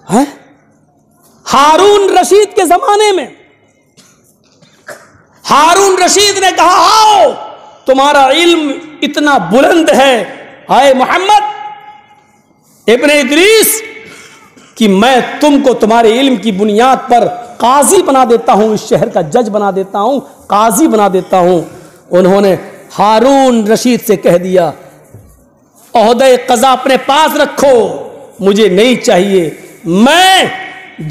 ہے؟ ہارون رشید کے زمانے میں ہارون رشید نے کہا آؤ تمہارا علم اتنا بلند ہے اے محمد ابن ادریس کہ میں تم کو تمہارے علم کی بنیاد پر قاضی بنا دیتا ہوں، اس شہر کا جج بنا دیتا ہوں، قاضی بنا دیتا ہوں۔ انہوں نے ہارون رشید سے کہہ دیا عہدہ قضا اپنے پاس رکھو، مجھے نہیں چاہیے، میں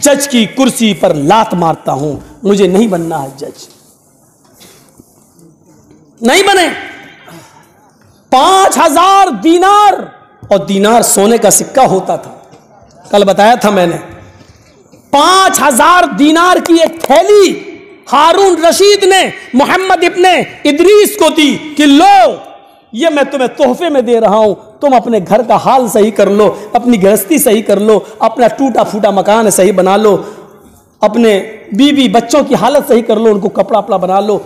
جج کی کرسی پر لات مارتا ہوں، مجھے نہیں بننا ہے جج۔ نہیں بنے۔ 5000 دینار، اور دینار سونے کا سکہ ہوتا تھا، کل بتایا تھا میں نے۔ 5000 دینار کی ایک تھیلی ہارون رشید نے محمد ابن ادریس کو دی کہ لو یہ میں تمہیں تحفے میں دے رہا ہوں، تم اپنے گھر کا حال صحیح کر لو، اپنی گرہستی صحیح کر لو، اپنا ٹوٹا پھوٹا مکان صحیح بنا لو، اپنے بیوی بچوں کی حالت صحیح کر لو، ان کو کپڑا اپنا بنا لو۔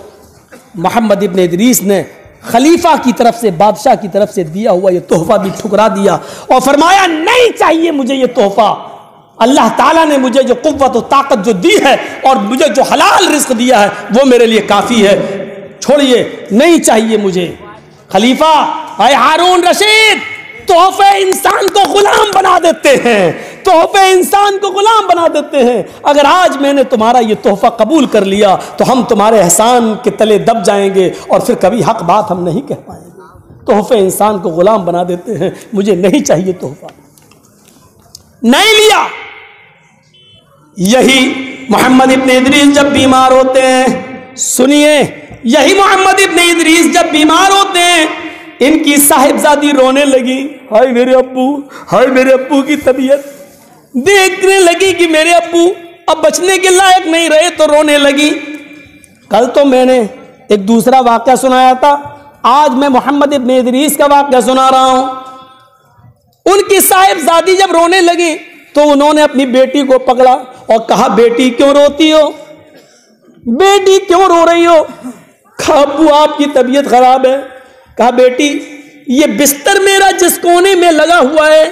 محمد ابن ادریس نے خلیفہ کی طرف سے، بادشاہ کی طرف سے دیا ہوا یہ تحفہ بھی ٹھکرا دیا اور فرمایا نہیں چاہیے مجھے یہ تحفہ، اللہ تعالیٰ نے مجھے جو قوت و طاقت جو دی ہے اور مجھے جو حلال رزق دیا ہے وہ میرے لیے کافی ہے، چھوڑیے، نہیں چاہیے مجھے۔ خلیفہ اے ہارون رشید، تحفے انسان کو غلام بنا دیتے ہیں، تحفے انسان کو غلام بنا دیتے ہیں۔ اگر آج میں نے تمہارا یہ تحفہ قبول کر لیا تو ہم تمہارے احسان کے تلے دب جائیں گے اور پھر کبھی حق بات ہم نہیں کہہ پائیں گے۔ تحفے انسان کو غلام بنا دیتے ہیں، مجھے نہیں چاہیے تحفہ، نہیں لیا۔ یہی محمد ابن ادریس جب بیمار ہوتے ہیں، سنیے، یہی محمد ابن ادریس جب بیمار ہوتے ہیں، ان کی صاحبزادی رونے لگی، ہائے میرے ابو، ہائے میرے ابو کی طبیعت دیکھنے لگی کہ میرے ابو اب بچنے کے لائق نہیں رہے تو رونے لگی۔ کل تو میں نے ایک دوسرا واقعہ سنایا تھا، آج میں محمد ابن ادریس کا واقعہ سنا رہا ہوں۔ ان کی صاحبزادی جب رونے لگی تو انہوں نے اپنی بیٹی کو پکڑا اور کہا بیٹی کیوں روتی ہو، بیٹی کیوں رو رہی ہو؟ کہا ابو آپ کی طبیعت خراب ہے۔ کہا بیٹی یہ بستر میرا جس کونے میں لگا ہوا ہے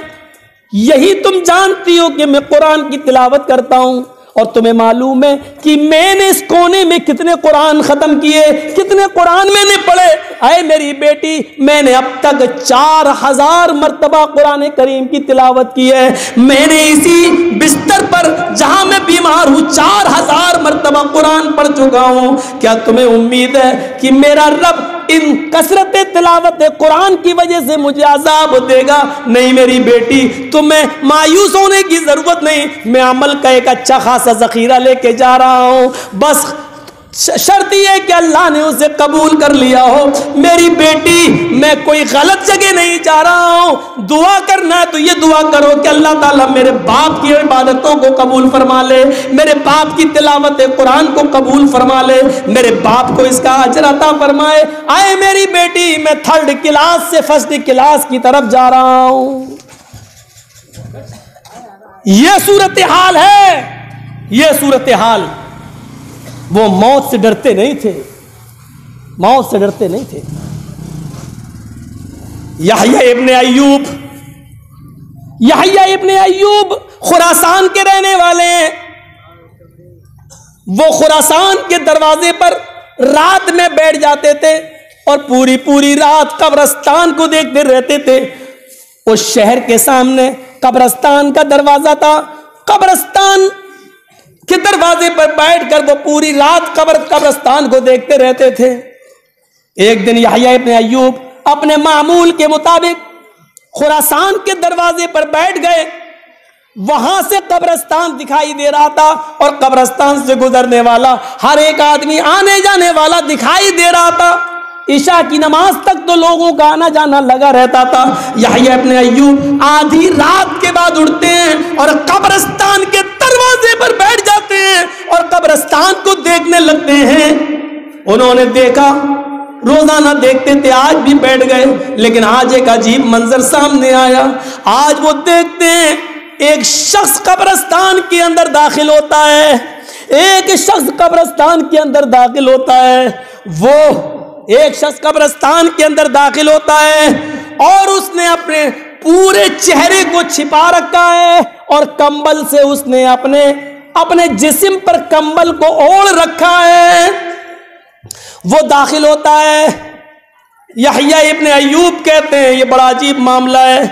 یہی تم جانتی ہو کہ میں قرآن کی تلاوت کرتا ہوں، اور تمہیں معلوم ہے کہ میں نے اس کونے میں کتنے قرآن ختم کیے، کتنے قرآن میں نے پڑھے؟ اے میری بیٹی میں نے اب تک 4000 مرتبہ قرآن کریم کی تلاوت کی ہے، میں نے اسی بستر پر جہاں میں بیمار ہوں 4000 مرتبہ قرآن پڑھ چکا ہوں۔ کیا تمہیں امید ہے کہ میرا رب ان کثرت تلاوت قرآن کی وجہ سے مجھے عذاب دے گا؟ نہیں میری بیٹی، تمہیں مایوس ہونے کی ضرورت نہیں، میں عمل کا ایک اچھا خاصا ذخیرہ لے کے جا رہا ہوں، بس شرط یہ ہے کہ اللہ نے اسے قبول کر لیا ہو۔ میری بیٹی میں کوئی غلط جگہ نہیں جا رہا ہوں، دعا کرنا ہے تو یہ دعا کرو کہ اللہ تعالیٰ میرے باپ کی عبادتوں کو قبول فرما لے، میرے باپ کی تلاوت قرآن کو قبول فرما لے، میرے باپ کو اس کا اجر عطا فرمائے۔ آئے میری بیٹی میں 3rd کلاس سے 1st کلاس کی طرف جا رہا ہوں۔ یہ صورتحال ہے، یہ صورتحال۔ وہ موت سے ڈرتے نہیں تھے، موت سے ڈرتے نہیں تھے۔ یحییٰ ابن ایوب، یحییٰ ابن ایوب خراسان کے رہنے والے ہیں۔ وہ خراسان کے دروازے پر رات میں بیٹھ جاتے تھے اور پوری رات قبرستان کو دیکھتے رہتے تھے۔ اس شہر کے سامنے قبرستان کا دروازہ تھا، قبرستان کے دروازے پر بیٹھ کر وہ پوری رات قبرستان کو دیکھتے رہتے تھے۔ ایک دن یحییٰ ابن ایوب اپنے معمول کے مطابق خراسان کے دروازے پر بیٹھ گئے، وہاں سے قبرستان دکھائی دے رہا تھا اور قبرستان سے گزرنے والا ہر ایک آدمی آنے جانے والا دکھائی دے رہا تھا۔ عشاء کی نماز تک تو لوگوں کا آنا جانا لگا رہتا تھا۔ یحییٰ ابن ایوب آدھی رات کے بعد اٹھتے ہیں اور قبرستان کے دروازے پر بیٹھ جاتے ہیں اور قبرستان کو دیکھنے لگتے ہیں۔ انہوں نے دیکھا، روزانہ دیکھتے تھے، آج بھی بیٹھ گئے، لیکن آج ایک عجیب منظر سامنے آیا۔ آج وہ دیکھتے ہیں ایک شخص قبرستان کے اندر داخل ہوتا ہے، ایک شخص قبرستان کے اندر داخل ہوتا ہے، وہ ایک شخص قبرستان کے اندر داخل ہوتا ہے اور اس نے اپنے پورے چہرے کو چھپا رکھا ہے اور کمبل سے اس نے اپنے جسم پر کمبل کو اوڑھ رکھا ہے. وہ داخل ہوتا ہے. یحییٰ ابن ایوب کہتے ہیں یہ بڑا عجیب معاملہ ہے.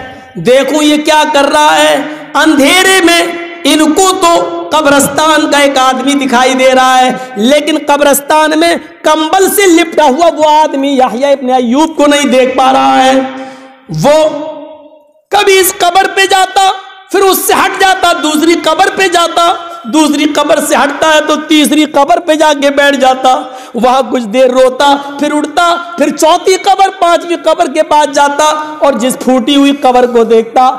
دیکھوں یہ کیا کر رہا ہے. اندھیرے میں ان کو تو قبرستان کا ایک آدمی دکھائی دے رہا ہے, لیکن قبرستان میں کمبل سے لپٹا ہوا وہ آدمی یحییٰ ابن ایوب کو نہیں دیکھ پا رہا ہے. وہ کبھی اس قبر پہ جاتا, پھر اس سے ہٹ جاتا, دوسری قبر پہ جاتا, دوسری قبر سے ہٹتا ہے تو تیسری قبر پہ جا کے بیٹھ جاتا, وہاں کچھ دیر روتا, پھر اٹھتا, پھر چوتھی قبر, پانچویں قبر کے پاس جاتا اور جس پھوٹی ہوئی قبر کو دیکھتا,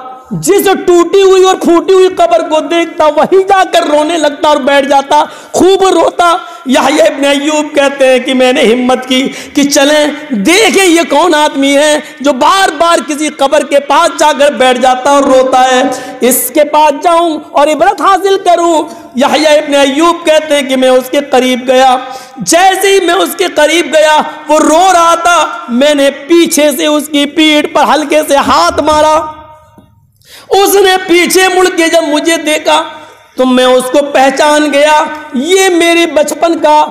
جس ٹوٹی ہوئی اور پھوٹی ہوئی قبر کو دیکھتا, وہیں جا کر رونے لگتا اور بیٹھ جاتا, خوب روتا. یحییٰ ابن ایوب کہتے ہیں کہ میں نے ہمت کی کہ چلیں دیکھیں یہ کون آدمی ہے جو بار بار کسی قبر کے پاس جا کر بیٹھ جاتا اور روتا ہے, اس کے پاس جاؤں اور عبرت حاصل کروں. یحییٰ ابن ایوب کہتے ہیں کہ میں اس کے قریب گیا. جیسے ہی میں اس کے قریب گیا وہ رو رہا تھا, میں نے پیچھے سے اس کی پیٹھ پر ہلکے سے ہاتھ مارا. اس نے پیچھے مڑ کے جب مجھے دیکھا تو میں اس کو پہچان گیا. یہ میرے بچپن کا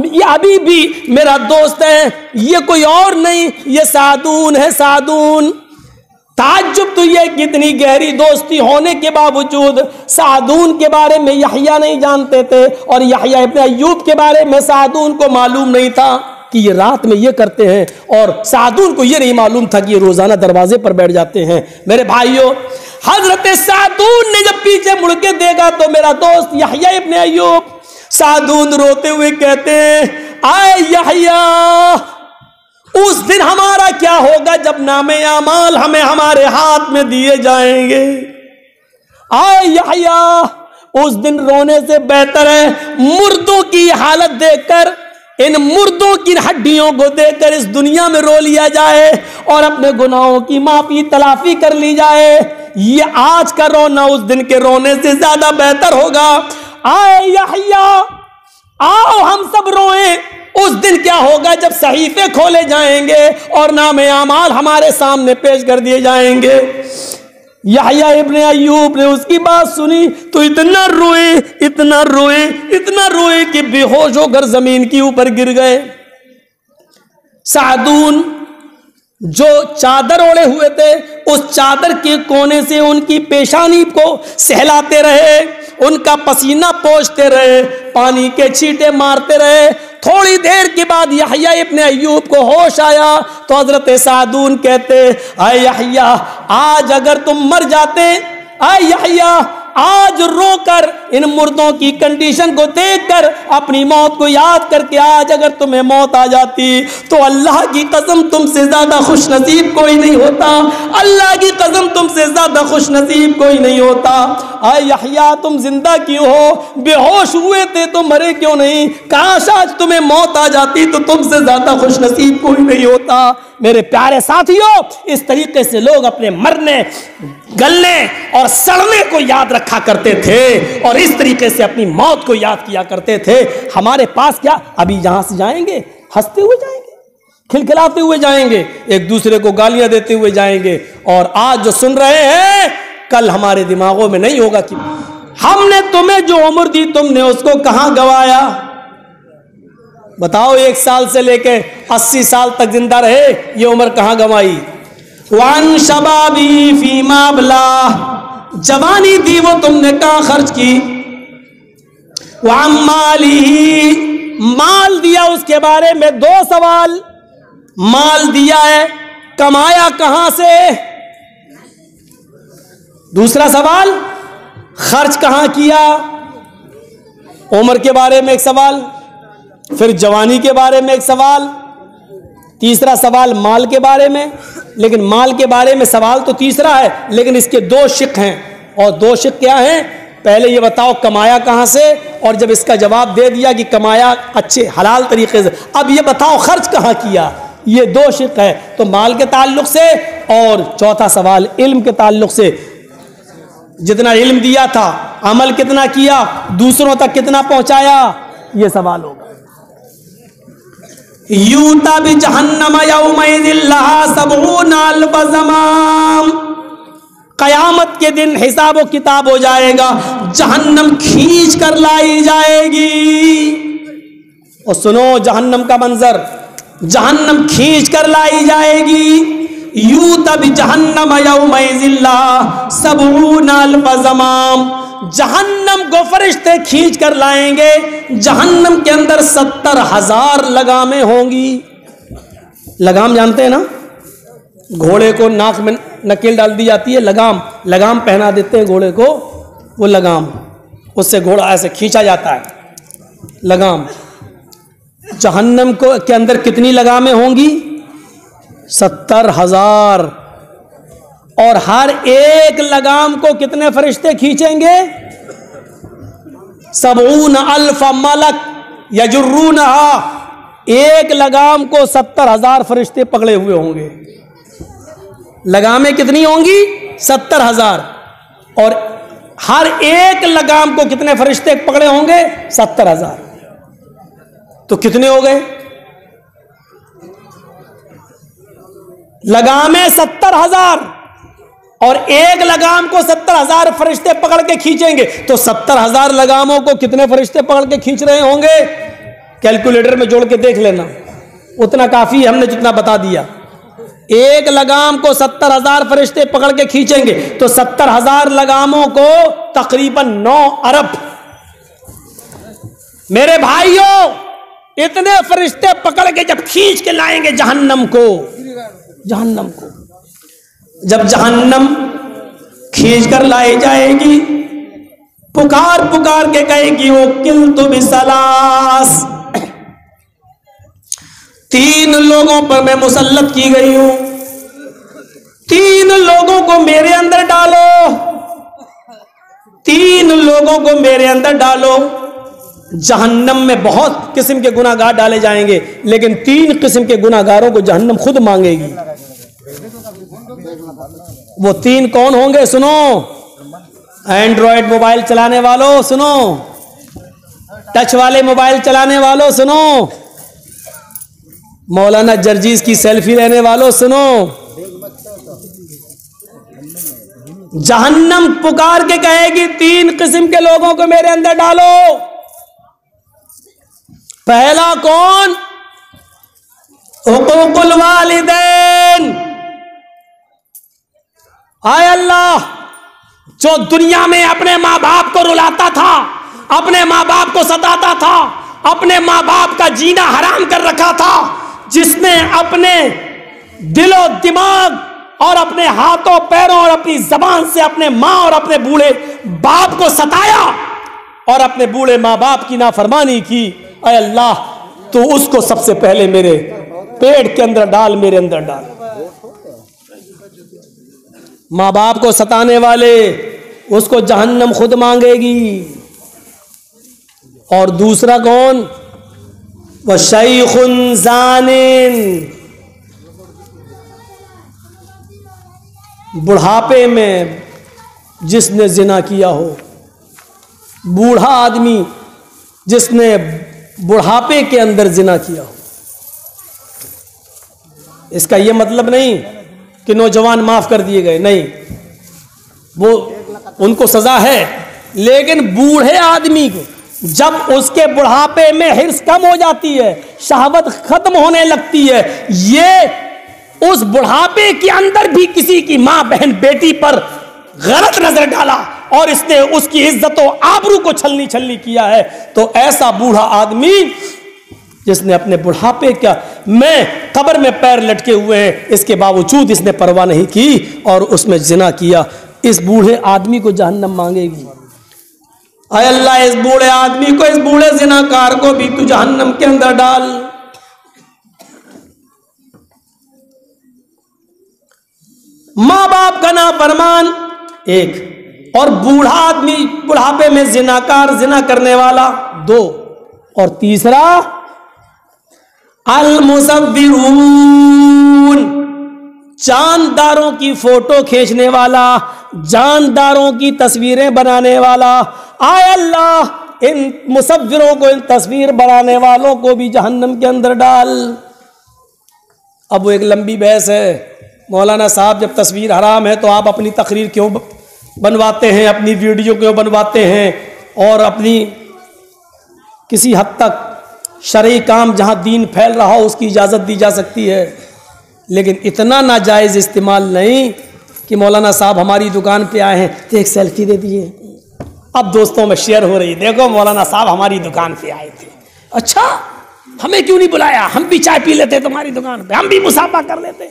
یہ ابھی بھی میرا دوست ہے, یہ کوئی اور نہیں, یہ سعدون ہے. سعدون. تعجب تو یہ کتنی گہری دوستی ہونے کے باوجود سعدون کے بارے میں یحییٰ نہیں جانتے تھے, اور یحییٰ ابن ایوب کے بارے میں سعدون کو معلوم نہیں تھا کہ یہ رات میں یہ کرتے ہیں, اور سعدون کو یہ نہیں معلوم تھا کہ یہ روزانہ دروازے پر بیٹھ جاتے ہیں. میرے بھائیوں, حضرت سعدون نے جب پیچھے مڑ کے دیکھا تو میرا دوست یحییٰ ابن ایوب, سعدون روتے ہوئے کہتے ہیں آئے یحییٰ, اس دن ہمارا کیا ہوگا جب نام اعمال ہمیں ہمارے ہاتھ میں دیے جائیں گے. آئے یحییٰ, اس دن رونے سے بہتر ہے مردوں کی حالت دیکھ کر, ان مردوں کی ہڈیوں کو دیکھ کر اس دنیا میں رو لیا جائے اور اپنے گناہوں کی معافی تلافی کر لی جائے. یہ آج کا رونا اس دن کے رونے سے زیادہ بہتر ہوگا. آئے یحییٰ, آؤ ہم سب روئیں. اس دن کیا ہوگا جب صحیفے کھولے جائیں گے اور نام اعمال ہمارے سامنے پیش کر دیے جائیں گے. یحییٰ ابن ایوب نے اس کی بات سنی تو اتنا روئے, اتنا روئے, اتنا روئے کہ بے ہوش ہو کر زمین کے اوپر گر گئے. سعدون جو چادر اوڑے ہوئے تھے, اس چادر کے کونے سے ان کی پیشانی کو سہلاتے رہے, ان کا پسینہ پوچھتے رہے, پانی کے چھینٹے مارتے رہے. تھوڑی دیر کے بعد یحییٰ ابن ایوب کو ہوش آیا تو حضرت سعدون کہتے اے یحییٰ, آج اگر تم مر جاتے, اے یحییٰ آج رو کر ان مردوں کی کنڈیشن کو دیکھ کر اپنی موت کو یاد کر کے آج اگر تمہیں موت آ جاتی تو اللہ کی قسم تم سے زیادہ خوش نصیب کوئی نہیں ہوتا, اللہ کی قسم تم سے زیادہ خوش نصیب کوئی نہیں ہوتا. اے یحییٰ تم زندہ کیوں ہو, بے ہوش ہوئے تھے تو مرے کیوں نہیں, کاش آج تمہیں موت آ جاتی تو تم سے زیادہ خوش نصیب کوئی نہیں ہوتا. میرے پیارے ساتھیوں, اس طریقے سے لوگ اپنے مرنے, گلنے اور سڑنے کو یاد رکھا کرتے تھے اور اس طریقے سے اپنی موت کو یاد کیا کرتے تھے. ہمارے پاس کیا ابھی یہاں سے جائیں گے ہنستے ہوئے جائیں گے, کھلکھلاتے ہوئے جائیں گے, ایک دوسرے کو گالیاں دیتے ہوئے جائیں گے, اور آج جو سن رہے ہیں کل ہمارے دماغوں میں نہیں ہوگا کہ ہم نے تمہیں جو عمر دی تم نے اس کو کہاں گوایا. بتاؤ 1 سال سے لے کے 80 سال تک زندہ رہے, یہ عمر کہاں گوائی. وان شبابی فیما بلا, جوانی دی وہ تم نے کہاں خرچ کی. وان مالی, مال دیا اس کے بارے میں 2 سوال. مال دیا ہے کمایا کہاں سے, دوسرا سوال خرچ کہاں کیا. عمر کے بارے میں 1 سوال, پھر جوانی کے بارے میں 1 سوال, تیسرا سوال مال کے بارے میں. لیکن مال کے بارے میں سوال تو تیسرا ہے, لیکن اس کے 2 شق ہیں, اور 2 شق کیا ہیں. پہلے یہ بتاؤ کمایا کہاں سے, اور جب اس کا جواب دے دیا کہ کمایا اچھے حلال طریقے سے, اب یہ بتاؤ خرچ کہاں کیا. یہ 2 شق ہے, تو مال کے تعلق سے, اور چوتھا سوال علم کے تعلق سے. جتنا علم دیا تھا عمل کتنا کیا, دوسروں تک کتنا پہنچایا, یہ سوال ہوگا. یوتا بجہنم یومئذ لہا سبعون الف زمام، قیامت کے دن حساب و کتاب ہو جائے گا، جہنم کھینچ کر لائی جائے گی۔ اور سنو جہنم کا منظر، جہنم کھینچ کر لائی جائے گی۔ یوتا بجہنم یومئذ لہا سبعون الف زمام، جہنم کو فرشتے کھینچ کر لائیں گے، جہنم کے اندر 70,000 لگامیں ہوں گی۔ لگام جانتے ہیں نا، گھوڑے کو ناک میں نکیل ڈال دی جاتی ہے، لگام پہنا دیتے ہیں گھوڑے کو، وہ لگام، اس سے گھوڑا ایسے کھینچا جاتا ہے، لگام۔ جہنم کو کے اندر کتنی لگامیں ہوں گی؟ 70,000، اور ہر ایک لگام کو کتنے فرشتے کھینچیں گے؟ 70,000 ملک یجرونہا، ایک لگام کو 70,000 فرشتے پکڑے ہوئے ہوں گے۔ لگامیں کتنی ہوں گی؟ 70,000، اور ہر ایک لگام کو کتنے فرشتے پکڑے ہوں گے؟ 70,000۔ تو کتنے ہو گئے؟ لگامیں 70,000 اور ایک لگام کو 70,000 فرشتے پکڑ کے کھینچیں گے، تو 70,000 لگاموں کو کتنے فرشتے پکڑ کے کھینچ رہے ہوں گے؟ کیلکولیٹر میں جوڑ کے دیکھ لینا، اتنا کافی ہے، ہم نے جتنا بتا دیا۔ ایک لگام کو 70,000 فرشتے پکڑ کے کھینچیں گے تو 70,000 لگاموں کو تقریباً 9 ارب۔ میرے بھائیوں، اتنے فرشتے پکڑ کے جب کھینچ کے لائیں گے جہنم کو، جب جہنم کھینچ کر لائی جائے گی، پکار پکار کے کہے گی وکلت بثلاث، 3 لوگوں پر میں مسلط کی گئی ہوں، 3 لوگوں کو میرے اندر ڈالو، 3 لوگوں کو میرے اندر ڈالو۔ جہنم میں بہت قسم کے گناہ گار ڈالے جائیں گے، لیکن 3 قسم کے گناہ گاروں کو جہنم خود مانگے گی۔ وہ 3 کون ہوں گے؟ سنو، اینڈرائڈ موبائل چلانے والوں سنو، ٹچ والے موبائل چلانے والوں سنو، مولانا جرجیز کی سیلفی لینے والوں سنو، جہنم پکار کے کہے گی 3 قسم کے لوگوں کو میرے اندر ڈالو۔ پہلا کون؟ حقوق الوالدین۔ آئے اللہ، جو دنیا میں اپنے ماں باپ کو رلاتا تھا، اپنے ماں باپ کو ستاتا تھا، اپنے ماں باپ کا جینا حرام کر رکھا تھا، جس نے اپنے دل و دماغ اور اپنے ہاتھوں پیروں اور اپنی زبان سے اپنے ماں اور اپنے بوڑھے باپ کو ستایا اور اپنے بوڑھے ماں باپ کی نافرمانی کی، اے اللہ تو اس کو سب سے پہلے میرے پیٹ کے اندر ڈال، میرے اندر ڈال۔ ماں باپ کو ستانے والے، اس کو جہنم خود مانگے گی۔ اور دوسرا کون؟ وشیخ زان، بڑھاپے میں جس نے زنا کیا ہو، بوڑھا آدمی جس نے بڑھاپے کے اندر زنا کیا ہو۔ اس کا یہ مطلب نہیں کہ نوجوان معاف کر دیے گئے، نہیں، وہ ان کو سزا ہے، لیکن بوڑھے آدمی کو جب اس کے بڑھاپے میں حرص کم ہو جاتی ہے، شہوت ختم ہونے لگتی ہے، یہ اس بڑھاپے کے اندر بھی کسی کی ماں بہن بیٹی پر غلط نظر ڈالا اور اس نے اس کی عزت و آبرو کو چھلنی کیا ہے، تو ایسا بوڑھا آدمی جس نے اپنے بڑھاپے کا میں قبر میں پیر لٹکے ہوئے ہیں، اس کے باوجود اس نے پرواہ نہیں کی اور اس میں زنا کیا، اس بوڑھے آدمی کو جہنم مانگے گی۔ اے اللہ، اس بوڑھے آدمی کو، اس بوڑھے زناکار کو بھی تو جہنم کے اندر ڈال۔ ماں باپ کا نافرمان ایک، اور بوڑھا آدمی بڑھاپے میں زناکار، زنا کرنے والا 2، اور تیسرا المصورون، جانداروں کی فوٹو کھینچنے والا، جانداروں کی تصویریں بنانے والا۔ آئے اللہ، ان مصوروں کو، ان تصویر بنانے والوں کو بھی جہنم کے اندر ڈال۔ اب وہ ایک لمبی بحث ہے، مولانا صاحب جب تصویر حرام ہے تو آپ اپنی تقریر کیوں بنواتے ہیں، اپنی ویڈیو کیوں بنواتے ہیں، اور اپنی کسی حد تک شرعی کام جہاں دین پھیل رہا ہو اس کی اجازت دی جا سکتی ہے، لیکن اتنا ناجائز استعمال نہیں کہ مولانا صاحب ہماری دکان پہ آئے ہیں تو ایک سیلفی دے دیجیے۔ اب دوستوں میں شیئر ہو رہی، دیکھو مولانا صاحب ہماری دکان پہ آئے تھے، اچھا ہمیں کیوں نہیں بلایا، ہم بھی چائے پی لیتے تمہاری دکان پہ، ہم بھی مصافحہ کر لیتے۔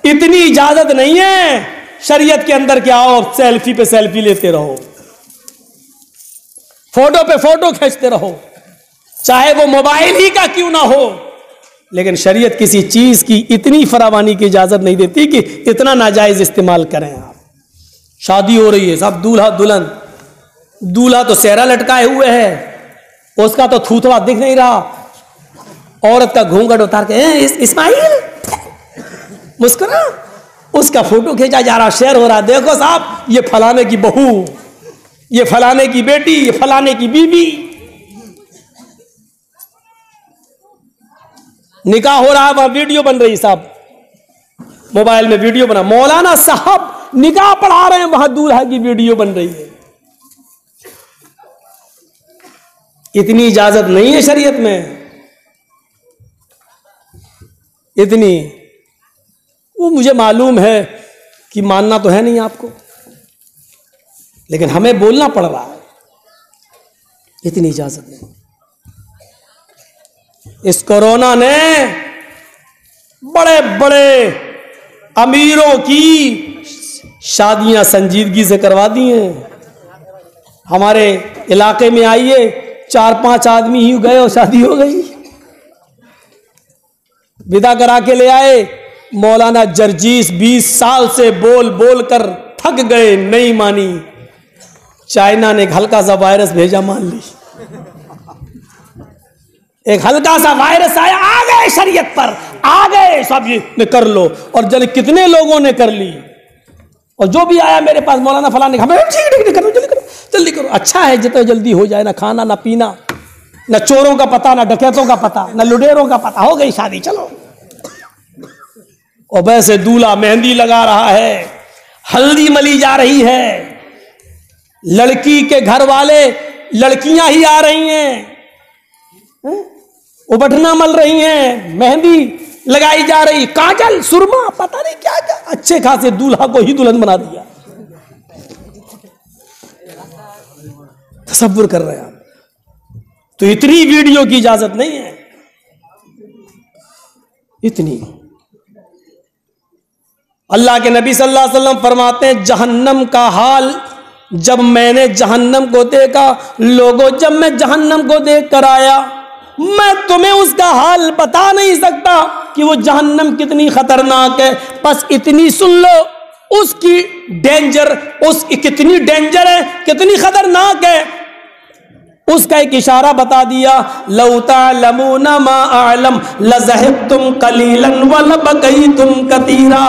اتنی اجازت نہیں ہے شریعت کے اندر کہ آؤ سیلفی پہ سیلفی لیتے رہو، فوٹو پہ فوٹو کھینچتے رہو، چاہے وہ موبائل ہی کا کیوں نہ ہو، لیکن شریعت کسی چیز کی اتنی فراوانی کی اجازت نہیں دیتی کہ اتنا ناجائز استعمال کریں۔ آپ شادی ہو رہی ہے، سب دولہا دلہن، دولہا تو سہرا لٹکائے ہوئے ہے، اس کا تو تھوتھڑا دکھ نہیں رہا، عورت کا گھونگھٹ اتار کے اسماعیل مسکرا، اس کا فوٹو کھینچا جا رہا، شیئر ہو رہا، دیکھو صاحب یہ فلانے کی بہو، یہ فلانے کی بیٹی، یہ فلانے کی بیوی، نکاح ہو رہا ہے، وہاں ویڈیو بن رہی، صاحب موبائل میں ویڈیو بنا، مولانا صاحب نکاح پڑھا رہے ہیں، وہاں دولہا کی ویڈیو بن رہی ہے۔ اتنی اجازت نہیں ہے شریعت میں، اتنی، وہ مجھے معلوم ہے کہ ماننا تو ہے نہیں آپ کو، لیکن ہمیں بولنا پڑ رہا ہے، اتنی اجازت نہیں۔ اس کورونا نے بڑے بڑے امیروں کی شادیاں سنجیدگی سے کروا دی ہیں۔ ہمارے علاقے میں آئیے، 4-5 آدمی ہی گئے اور شادی ہو گئی، ودا کرا کے لے آئے۔ مولانا جرجیس 20 سال سے بول بول کر تھک گئے، نہیں مانی، چائنا نے ایک ہلکا سا وائرس بھیجا، مان لی، ایک ہلکا سا وائرس آیا، آ گئے شریعت پر، آ گئے سب، یہ کر لو، اور جن کتنے لوگوں نے کر لی، اور جو بھی آیا میرے پاس مولانا فلاں نے کہا ٹھیک کرو، جلدی کرو جلدی کرو، اچھا ہے جتنا جلدی ہو جائے، نہ کھانا نہ پینا، نہ چوروں کا پتہ، نہ ڈکیتوں کا پتہ، نہ لڈیروں کا پتہ، ہو گئی شادی، چلو۔ اور ویسے دولہا مہندی لگا رہا ہے، ہلدی ملی جا رہی ہے، لڑکی کے گھر والے لڑکیاں ہی آ رہی ہیں، ابٹنا مل رہی ہیں، مہندی لگائی جا رہی، کاجل سرما پتہ نہیں کیا کیا، اچھے خاصے دولہا کو ہی دلہن بنا دیا۔ تصور کر رہے ہیں آپ، تو اتنی ویڈیو کی اجازت نہیں ہے، اتنی۔ اللہ کے نبی صلی اللہ علیہ وسلم فرماتے ہیں جہنم کا حال، جب میں نے جہنم کو دیکھا، لوگوں جب میں جہنم کو دیکھ کر آیا، میں تمہیں اس کا حال بتا نہیں سکتا کہ وہ جہنم کتنی خطرناک ہے، بس اتنی سن لو اس کی ڈینجر، اس کی کتنی ڈینجر ہے، کتنی خطرناک ہے، اس کا ایک اشارہ بتا دیا، لو تعلمون ما اعلم لذهبتم قلیلا ولبقیتم کثیرا۔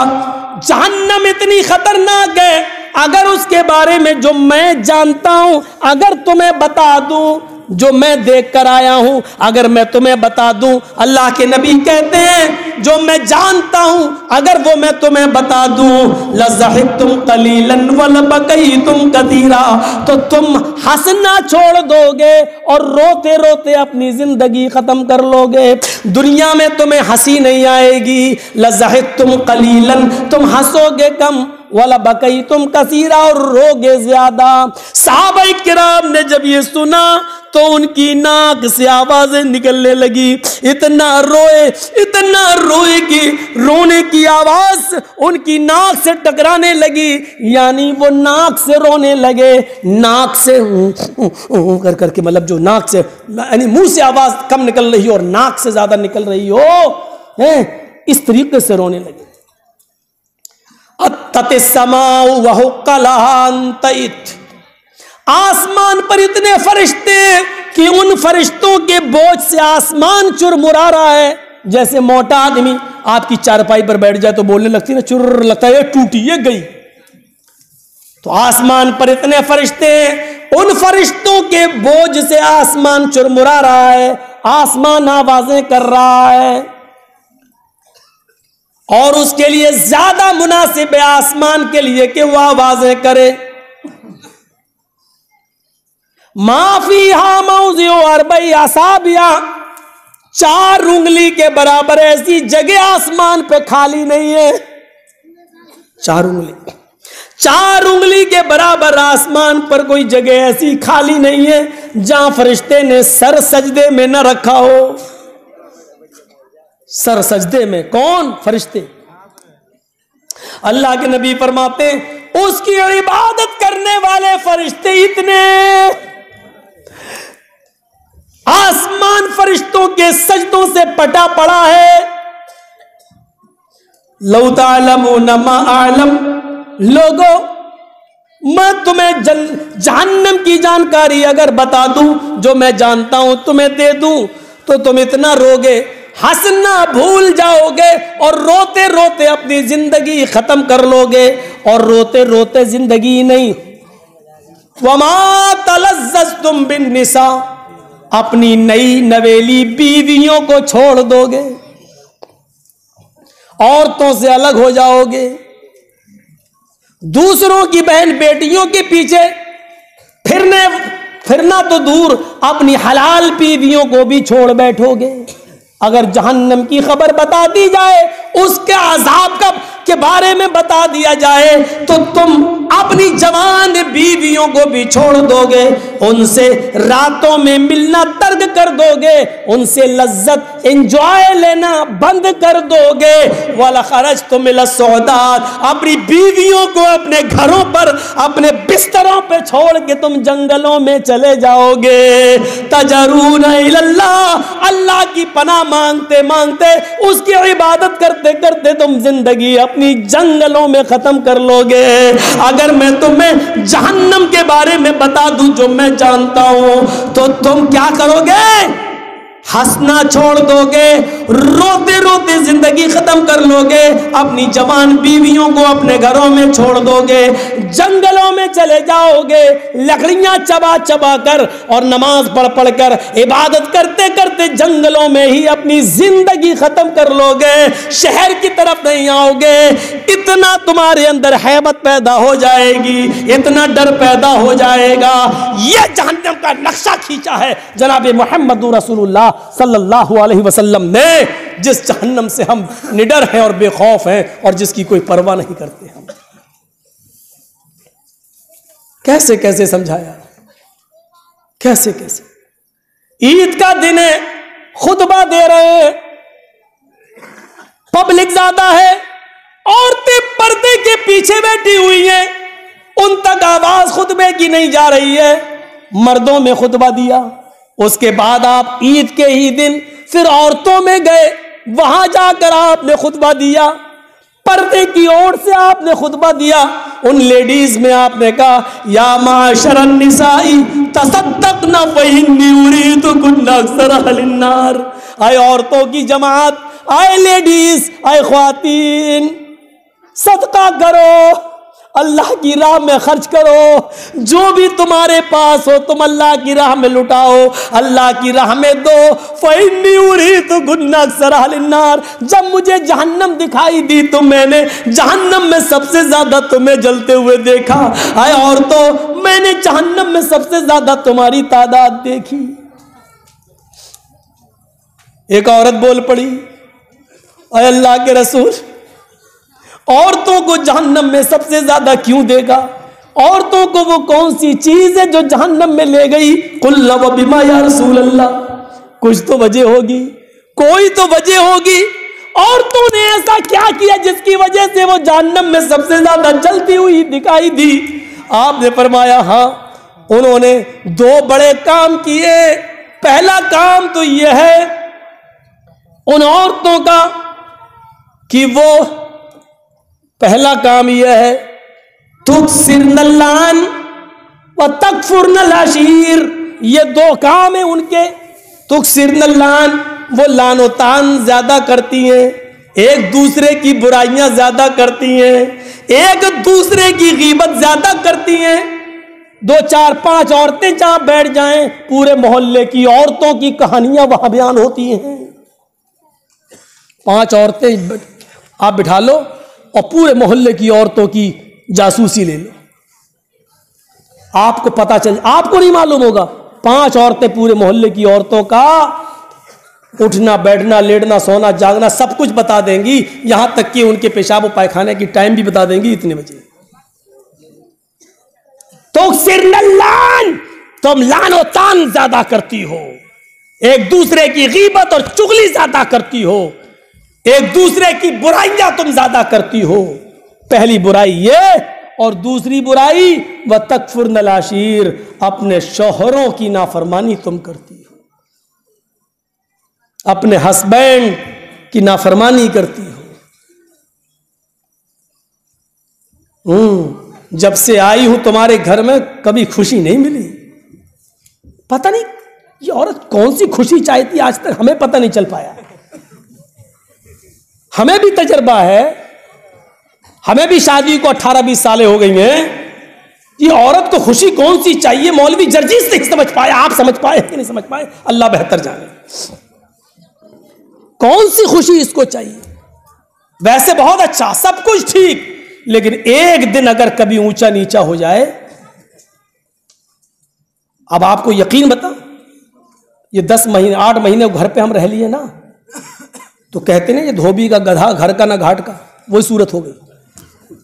جہنم اتنی خطرناک ہے، اگر اس کے بارے میں جو میں جانتا ہوں اگر تمہیں بتا دوں، جو میں دیکھ کر آیا ہوں اگر میں تمہیں بتا دوں، اللہ کے نبی کہتے ہیں جو میں جانتا ہوں اگر وہ میں تمہیں بتا دوں، لَذَحِبْتُمْ قَلِيلًا وَلَبَقَيْتُمْ كَثِيرًا، تو تم ہنسنا چھوڑ دو گے اور روتے روتے اپنی زندگی ختم کر لو گے، دنیا میں تمہیں ہنسی نہیں آئے گی۔ لَذَحِبْتُمْ قَلِيلًا، تم ہنسو گے کم، وَلَبَقَيْتُمْ كَثِيرًا، اور روگے زیادہ۔ صحابہ کرام نے جب یہ سنا تو ان کی ناک سے آوازیں نکلنے لگی، اتنا روئے کہ رونے کی آواز ان کی ناک سے ٹکرانے لگی، یعنی وہ ناک سے رونے لگے، ناک سے کر کر کے، مطلب جو ناک سے یعنی منہ سے آواز کم نکل رہی ہو اور ناک سے زیادہ نکل رہی ہو، اس طریقے سے رونے لگے۔ اتت السماء وحق لها ان تئت، آسمان پر اتنے فرشتے کہ ان فرشتوں کے بوجھ سے آسمان چرمرا رہا ہے، جیسے موٹا آدمی آپ کی چارپائی پر بیٹھ جائے تو بولنے لگتی نا، چر لگتا ہے یہ ٹوٹی، یہ گئی۔ تو آسمان پر اتنے فرشتے، ان فرشتوں کے بوجھ سے آسمان چرمرا رہا ہے، آسمان آوازیں کر رہا ہے، اور اس کے لیے زیادہ مناسب ہے آسمان کے لیے کہ وہ آوازیں کرے۔ ما فیہا موضع اربع اصابع، 4 انگلی کے برابر ایسی جگہ آسمان پہ خالی نہیں ہے۔ 4 انگلی کے برابر آسمان پر کوئی جگہ ایسی خالی نہیں ہے جہاں فرشتے نے سر سجدے میں نہ رکھا ہو۔ سر سجدے میں کون؟ فرشتے۔ اللہ کے نبی فرماتے ہیں اس کی عبادت کرنے والے فرشتے اتنے، آسمان فرشتوں کے سجدوں سے پٹا پڑا ہے۔ لو تعلمون ما اعلم، لوگو میں تمہیں جہنم کی جانکاری اگر بتا دوں، جو میں جانتا ہوں تمہیں دے دوں، تو تم اتنا روگے، ہنسنا بھول جاؤ گے، اور روتے روتے اپنی زندگی ختم کر لو گے، اور روتے روتے زندگی نہیں۔ وما تلذذتم بالنساء، اپنی نئی نویلی بیویوں کو چھوڑ دو گے، عورتوں سے الگ ہو جاؤ گے، دوسروں کی بہن بیٹیوں کے پیچھے پھرنا تو دور، اپنی حلال بیویوں کو بھی چھوڑ بیٹھو گے۔ اگر جہنم کی خبر بتا دی جائے، اس کے عذاب کے بارے میں بتا دیا جائے، تو تم اپنی جوان بیویوں کو بھی چھوڑ دو گے، ان سے راتوں میں ملنا ترک کر دو گے، ان سے لذت انجوائے لینا بند کر دو گے۔ وَلَخَرَجْتُمْ إِلَى الصُّعُودَاتِ، اپنی بیویوں کو اپنے گھروں پر، اپنے بستروں پہ چھوڑ کے تم جنگلوں میں چلے جاؤ گے۔ تَجَرُونَ إِلَى اللَّهِ، اللہ کی پناہ مانگتے مانگتے، اس کی عبادت کرتے کرتے تم زندگی اپنی جنگلوں میں ختم کر لو گے۔ اگر میں تمہیں جہنم کے بارے میں بتا دوں جو میں جانتا ہوں، تو تم کیا کرو گے؟ ہنسنا چھوڑ دو گے، روتے روتے زندگی ختم کر لو گے، اپنی جوان بیویوں کو اپنے گھروں میں چھوڑ دو گے، جنگلوں میں چلے جاؤ گے، لکڑیاں چبا چبا کر اور نماز پڑھ پڑھ کر عبادت کرتے کرتے جنگلوں میں ہی اپنی زندگی ختم کر لو گے، شہر کی طرف نہیں آؤ گے۔ اتنا تمہارے اندر ہیبت پیدا ہو جائے گی، اتنا ڈر پیدا ہو جائے گا۔ یہ جہنم کا نقشہ کھینچا ہے جناب محمد رسول اللہ صلی اللہ علیہ وسلم نے، جس جہنم سے ہم نڈر ہیں اور بے خوف ہیں، اور جس کی کوئی پرواہ نہیں کرتے ہم۔ کیسے کیسے سمجھایا، کیسے کیسے۔ عید کا دن ہے، خطبہ دے رہے ہیں، پبلک زیادہ ہے، عورتیں پردے کے پیچھے بیٹھی ہوئی ہیں، ان تک آواز خطبے کی نہیں جا رہی ہے۔ مردوں میں خطبہ دیا، اس کے بعد آپ عید کے ہی دن پھر عورتوں میں گئے، وہاں جا کر آپ نے خطبہ دیا، پردے کی اوٹ سے آپ نے خطبہ دیا۔ ان لیڈیز میں آپ نے کہا یا معاشر النساء تصدقن فإنی اریدکن اکثر اہل النار، آئے عورتوں کی جماعت، آئے لیڈیز، آئے خواتین، صدقہ کرو، اللہ کی راہ میں خرچ کرو، جو بھی تمہارے پاس ہو تم اللہ کی راہ میں لٹاؤ، اللہ کی راہ میں دو۔ فإنی اریدکن اکثر اہل النار، جب مجھے جہنم دکھائی دی تو میں نے جہنم میں سب سے زیادہ تمہیں جلتے ہوئے دیکھا۔ اے عورتوں، میں نے جہنم میں سب سے زیادہ تمہاری تعداد دیکھی۔ ایک عورت بول پڑی، اے اللہ کے رسول، عورتوں کو جہنم میں سب سے زیادہ کیوں دے گا؟ عورتوں کو وہ کون سی چیز ہے جو جہنم میں لے گئی؟ قل وبما یا رسول اللہ، کچھ تو وجہ ہوگی، کوئی تو وجہ ہوگی۔ عورتوں نے ایسا کیا کیا جس کی وجہ سے وہ جہنم میں سب سے زیادہ جلتی ہوئی دکھائی دی؟ آپ نے فرمایا ہاں، انہوں نے 2 بڑے کام کیے۔ پہلا کام تو یہ ہے ان عورتوں کا کہ وہ، پہلا کام یہ ہے تکثرن اللعن وتکفرن العشیر، یہ 2 کام ہیں ان کے۔ تکثرن اللعن، وہ لعن و طعن زیادہ کرتی ہیں، ایک دوسرے کی برائیاں زیادہ کرتی ہیں، ایک دوسرے کی غیبت زیادہ کرتی ہیں۔ دو چار پانچ عورتیں جہاں بیٹھ جائیں پورے محلے کی عورتوں کی کہانیاں وہاں بیان ہوتی ہیں. 5 عورتیں آپ بٹھا لو اور پورے محلے کی عورتوں کی جاسوسی لے لو, آپ کو پتا چل, آپ کو نہیں معلوم ہوگا 5 عورتیں پورے محلے کی عورتوں کا اٹھنا بیٹھنا لیٹنا سونا جاگنا سب کچھ بتا دیں گی, یہاں تک کہ ان کے پیشاب و پائخانے کی ٹائم بھی بتا دیں گی اتنے بجے. تو سرنلان تم لان و تان زیادہ کرتی ہو, ایک دوسرے کی غیبت اور چغلی زیادہ کرتی ہو, ایک دوسرے کی برائیاں تم زیادہ کرتی ہو. پہلی برائی یہ اور دوسری برائی وَتَكْفُرْنَ الْعَشِيرَ, اپنے شوہروں کی نافرمانی تم کرتی ہو, اپنے ہسبینڈ کی نافرمانی کرتی ہو. جب سے آئی ہوں تمہارے گھر میں کبھی خوشی نہیں ملی. پتہ نہیں یہ عورت کون سی خوشی چاہتی آج تک ہمیں پتہ نہیں چل پایا. ہمیں بھی تجربہ ہے, ہمیں بھی شادی کو 18-20 سالیں ہو گئی ہیں. یہ عورت کو خوشی کون سی چاہیے مولوی جرجیس نہیں سمجھ پائے. آپ سمجھ پائے کہ نہیں سمجھ پائے, اللہ بہتر جانے. کون سی خوشی اس کو چاہیے؟ ویسے بہت اچھا سب کچھ ٹھیک, لیکن ایک دن اگر کبھی اونچا نیچا ہو جائے. اب آپ کو یقین بتا, یہ 10 مہینے 8 مہینے گھر پہ ہم رہ لیے نا, تو کہتے ہیں یہ دھوبی کا گدھا گھر کا نہ گھاٹ کا, وہی صورت ہو گئی.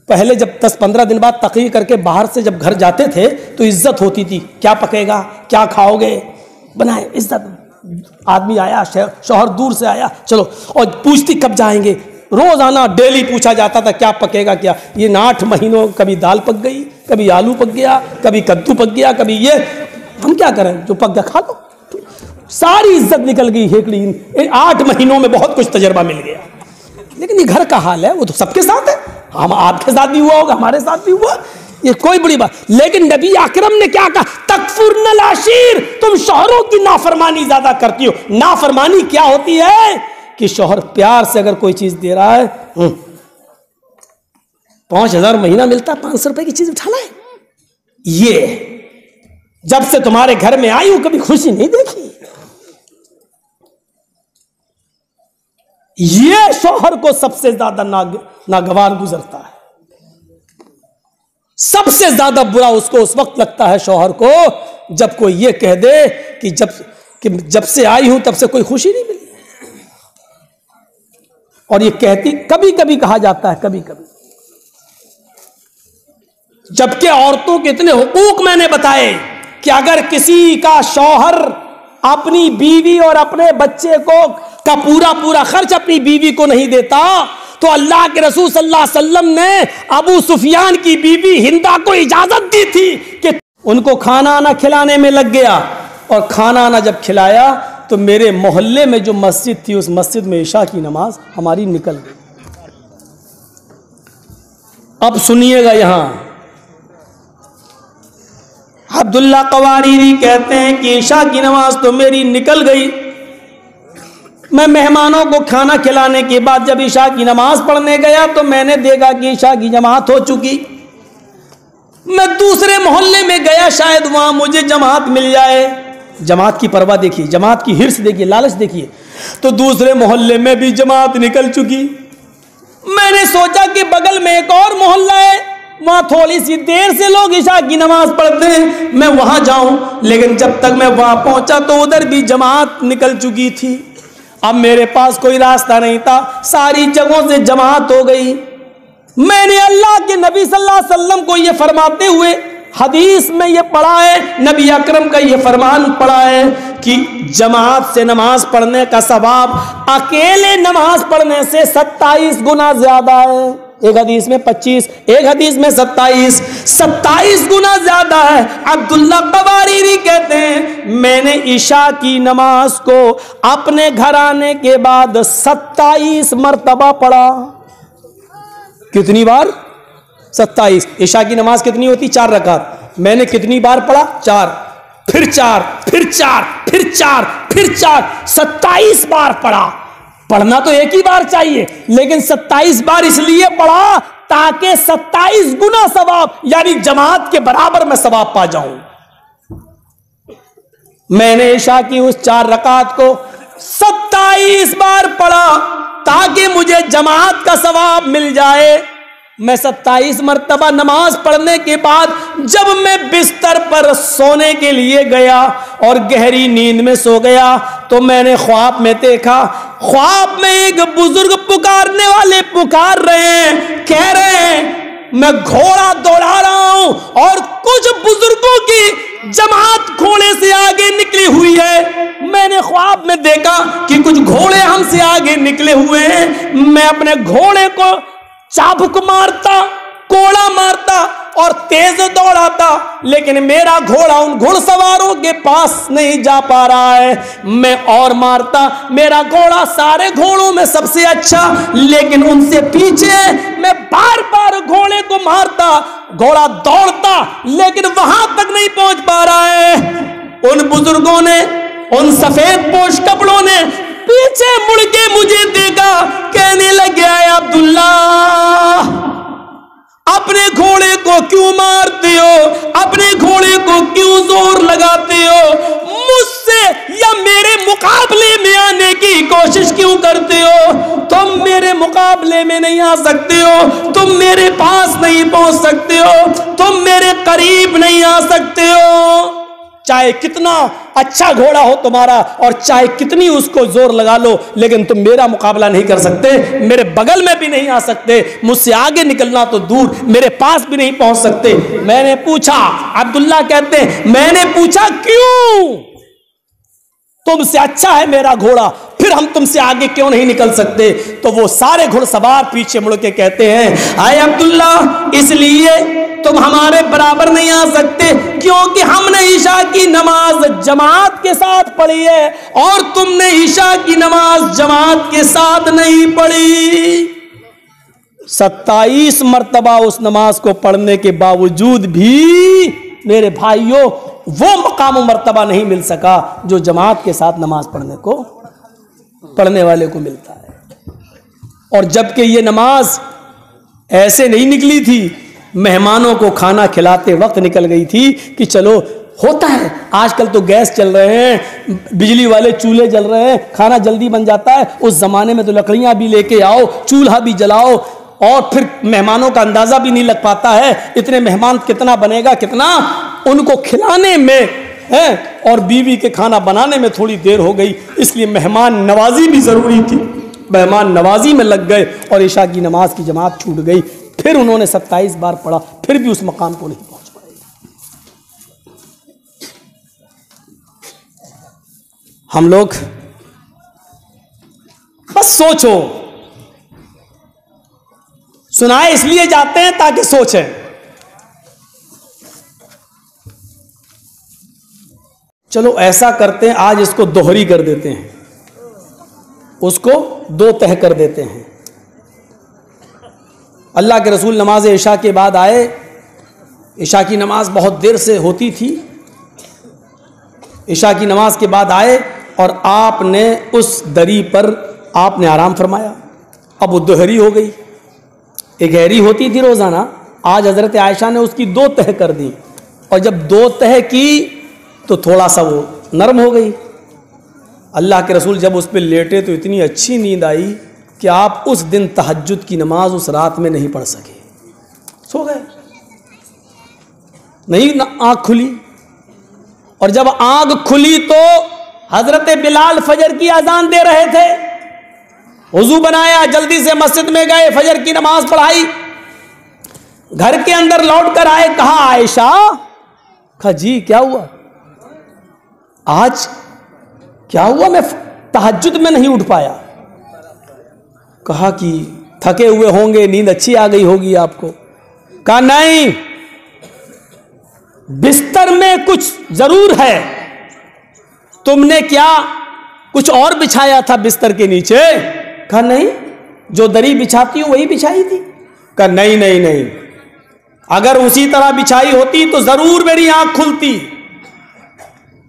پہلے جب 10-15 دن بعد تقریر کر کے باہر سے جب گھر جاتے تھے تو عزت ہوتی تھی, کیا پکے گا کیا کھاؤ گے, بنائے عزت. آدمی آیا شوہر دور سے آیا چلو, اور پوچھتی کب جائیں گے, روزانہ ڈیلی پوچھا جاتا تھا کیا پکے گا کیا. یہ 8 مہینوں کبھی دال پک گئی, کبھی آلو پک گیا, کبھی کدو پک گیا, کبھی یہ. ہم کیا کریں, جو پک گیا کھا لو. ساری عزت نکل گئی ہیکڑی. 8 مہینوں میں بہت کچھ تجربہ مل گیا. لیکن یہ گھر کا حال ہے, وہ تو سب کے ساتھ ہے. ہم آپ کے ساتھ بھی ہوا ہوگا, ہمارے ساتھ بھی ہوا, یہ کوئی بڑی بات. لیکن نبی اکرم نے کیا کہا, تکفرن العشیر, تم شوہروں کی نافرمانی زیادہ کرتی ہو. نافرمانی کیا ہوتی ہے کہ شوہر پیار سے اگر کوئی چیز دے رہا ہے, 5,000 مہینہ ملتا, 500 روپے کی چیز اٹھا لائے. یہ جب سے تمہارے گھر میں آئی ہوں کبھی خوشی نہیں دیکھی. یہ شوہر کو سب سے زیادہ ناگوار گزرتا ہے. سب سے زیادہ برا اس کو اس وقت لگتا ہے شوہر کو جب کوئی یہ کہہ دے کہ جب سے آئی ہوں تب سے کوئی خوشی نہیں ملی. اور یہ کہتی کبھی کبھی کہا جاتا ہے, کبھی کبھی. جبکہ عورتوں کے اتنے حقوق میں نے بتائے کہ اگر کسی کا شوہر اپنی بیوی اور اپنے بچے کو کا پورا خرچ اپنی بیوی کو نہیں دیتا تو اللہ کے رسول صلی اللہ علیہ وسلم نے ابو سفیان کی بیوی ہندا کو اجازت دی تھی کہ ان کو کھانا آنا کھلانے میں لگ گیا. اور کھانا آنا جب کھلایا تو میرے محلے میں جو مسجد تھی اس مسجد میں عشاء کی نماز ہماری نکل گئی. اب سنیے گا, یہاں عبداللہ قواریری کہتے ہیں کہ عشاء کی نماز تو میری نکل گئی. میں مہمانوں کو کھانا کھلانے کے بعد جب عشاء کی نماز پڑھنے گیا تو میں نے دیکھا کہ عشاء کی جماعت ہو چکی. میں دوسرے محلے میں گیا, شاید وہاں مجھے جماعت مل جائے. جماعت کی پرواہ دیکھیے, جماعت کی ہرس دیکھیے, لالچ دیکھیے. تو دوسرے محلے میں بھی جماعت نکل چکی. میں نے سوچا کہ بغل میں ایک اور محلہ ہے, وہاں تھوڑی سی دیر سے لوگ عشاء کی نماز پڑھتے ہیں, میں وہاں جاؤں. لیکن جب تک میں وہاں پہنچا تو ادھر بھی جماعت نکل چکی تھی. اب میرے پاس کوئی راستہ نہیں تھا, ساری جگہوں سے جماعت ہو گئی. میں نے اللہ کے نبی صلی اللہ علیہ وسلم کو یہ فرماتے ہوئے حدیث میں یہ پڑھا ہے, نبی اکرم کا یہ فرمان پڑھا ہے کہ جماعت سے نماز پڑھنے کا ثواب اکیلے نماز پڑھنے سے 27 گنا زیادہ ہے. ایک حدیث میں 25, ایک حدیث میں 27 گنا زیادہ ہے. عبداللہ قواریری کہتے ہیں میں نے عشاء کی نماز کو اپنے گھر آنے کے بعد 27 مرتبہ پڑھا. کتنی بار؟ 27. عشاء کی نماز کتنی ہوتی؟ 4 رکعت. میں نے کتنی بار پڑھا؟ 4, پھر 4, پھر 4, پھر 4, پھر 4, 27 بار پڑھا. پڑھنا تو ایک ہی بار چاہیے, لیکن 27 بار اس لیے پڑھا تاکہ 27 گنا ثواب یعنی جماعت کے برابر میں ثواب پا جاؤں۔ میں نے عشاء کی اس 4 رکعت کو 27 بار پڑھا تاکہ مجھے جماعت کا ثواب مل جائے۔ میں 27 مرتبہ نماز پڑھنے کے بعد جب میں بستر پر سونے کے لیے گیا اور گہری نیند میں سو گیا تو میں نے خواب میں دیکھا، خواب میں ایک بزرگ پکارنے والے پکار رہے ہیں، کہہ رہے ہیں میں گھوڑا دوڑا رہا ہوں اور کچھ بزرگوں کی جماعت گھوڑے سے آگے نکلی ہوئی ہے۔ میں نے خواب میں دیکھا کہ کچھ گھوڑے ہم سے آگے نکلے ہوئے ہیں، میں اپنے گھوڑے کو چابک مارتا، کوڑا مارتا اور تیز دوڑاتا، لیکن میرا گھوڑا ان گھڑ سواروں کے پاس نہیں جا پا رہا ہے۔ میں اور مارتا، میرا گھوڑا سارے گھوڑوں میں سب سے اچھا، لیکن ان سے پیچھے میں بار بار گھوڑے کو مارتا، گھوڑا دوڑتا لیکن وہاں تک نہیں پہنچ پا رہا ہے۔ ان بزرگوں نے، ان سفید پوش کپڑوں نے پیچھے مڑ کے مجھے دیکھا، کہنے لگے اے عبداللہ اپنے گھوڑے کو کیوں مارتے ہو، اپنے گھوڑے کو کیوں زور لگاتے ہو، مجھ سے یا میرے مقابلے میں آنے کی کوشش کیوں کرتے ہو؟ تم میرے مقابلے میں نہیں آ سکتے ہو، تم میرے پاس نہیں پہنچ سکتے ہو، تم میرے قریب نہیں آ سکتے ہو۔ چاہے کتنا اچھا گھوڑا ہو تمہارا اور چاہے کتنی اس کو زور لگا لو، لیکن تم میرا مقابلہ نہیں کر سکتے، میرے بغل میں بھی نہیں آ سکتے، مجھ سے آگے نکلنا تو دور، میرے پاس بھی نہیں پہنچ سکتے۔ میں نے پوچھا، عبداللہ کہتے ہیں میں نے پوچھا کیوں؟ تم سے اچھا ہے میرا گھوڑا، پھر ہم تم سے آگے کیوں نہیں نکل سکتے؟ تو وہ سارے گھڑ سوار پیچھے مڑ کے کہتے ہیں اے عبداللہ اس لیے تم ہمارے برابر نہیں آ سکتے کیونکہ ہم نے عشاء کی نماز جماعت کے ساتھ پڑھی ہے اور تم نے عشاء کی نماز جماعت کے ساتھ نہیں پڑھی۔ 27 مرتبہ اس نماز کو پڑھنے کے باوجود بھی میرے بھائیوں وہ مقام و مرتبہ نہیں مل سکا جو جماعت کے ساتھ نماز پڑھنے والے کو ملتا ہے۔ اور جبکہ یہ نماز ایسے نہیں نکلی تھی، مہمانوں کو کھانا کھلاتے وقت نکل گئی تھی کہ چلو ہوتا ہے، آج کل تو گیس چل رہے ہیں، بجلی والے چولہے جل رہے ہیں، کھانا جلدی بن جاتا ہے، اس زمانے میں تو لکڑیاں بھی لے کے آؤ، چولہا بھی جلاؤ، اور پھر مہمانوں کا اندازہ بھی نہیں لگ پاتا ہے اتنے مہمان کتنا بنے گا، کتنا ان کو کھلانے میں ہے، اور بیوی کے کھانا بنانے میں تھوڑی دیر ہو گئی، اس لیے مہمان نوازی بھی ضروری تھی، مہمان نوازی میں لگ گئے اور عشاء کی نماز کی جماعت چھوٹ گئی۔ پھر انہوں نے 27 بار پڑھا، پھر بھی اس مقام کو نہیں پہنچ پائے۔ ہم لوگ بس سوچو، سنائے اس لیے جاتے ہیں تاکہ سوچیں۔ چلو ایسا کرتے ہیں، آج اس کو دوہری کر دیتے ہیں، اس کو 2 تہہ کر دیتے ہیں۔ اللہ کے رسول نماز عشاء کے بعد آئے، عشاء کی نماز بہت دیر سے ہوتی تھی، عشاء کی نماز کے بعد آئے اور آپ نے اس دری پر آپ نے آرام فرمایا۔ اب وہ دوہری ہو گئی، ایک گہری ہوتی تھی روزانہ، آج حضرت عائشہ نے اس کی 2 تہہ کر دی، اور جب 2 تہہ کی تو تھوڑا سا وہ نرم ہو گئی۔ اللہ کے رسول جب اس پہ لیٹے تو اتنی اچھی نیند آئی کہ آپ اس دن تہجد کی نماز اس رات میں نہیں پڑھ سکے، سو گئے، نہیں آنکھ کھلی۔ اور جب آنکھ کھلی تو حضرت بلال فجر کی اذان دے رہے تھے، وضو بنایا، جلدی سے مسجد میں گئے، فجر کی نماز پڑھائی، گھر کے اندر لوٹ کر آئے، کہا عائشہ، کہا جی کیا ہوا؟ آج کیا ہوا؟ میں تہجد میں نہیں اٹھ پایا۔ کہا کہ تھکے ہوئے ہوں گے، نیند اچھی آ گئی ہوگی آپ کو۔ کہا نہیں، بستر میں کچھ ضرور ہے، تم نے کیا کچھ اور بچھایا تھا بستر کے نیچے؟ کہا نہیں، جو دری بچھاتی ہوں وہی بچھائی تھی۔ کہا نہیں نہیں نہیں، اگر اسی طرح بچھائی ہوتی تو ضرور میری آنکھ کھلتی۔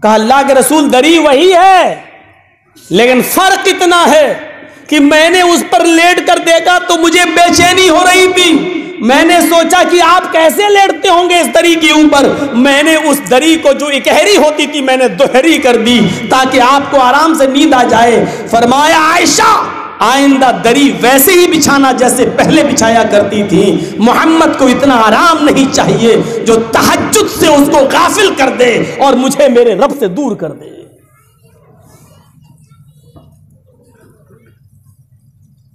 کہا اللہ کے رسول دری وہی ہے، لیکن فرق اتنا ہے کہ میں نے اس پر لیٹ کر دیکھا تو مجھے بے چینی ہو رہی تھی، میں نے سوچا کہ آپ کیسے لیٹتے ہوں گے اس دری کے اوپر. میں نے اس دری کو جو اکہری ہوتی تھی میں نے دوہری کر دی تاکہ آپ کو آرام سے نیند آ جائے. فرمایا عائشہ آئندہ دری ویسے ہی بچھانا جیسے پہلے بچھایا کرتی تھی. محمد کو اتنا آرام نہیں چاہیے جو تہجد سے اس کو غافل کر دے اور مجھے میرے رب سے دور کر دے.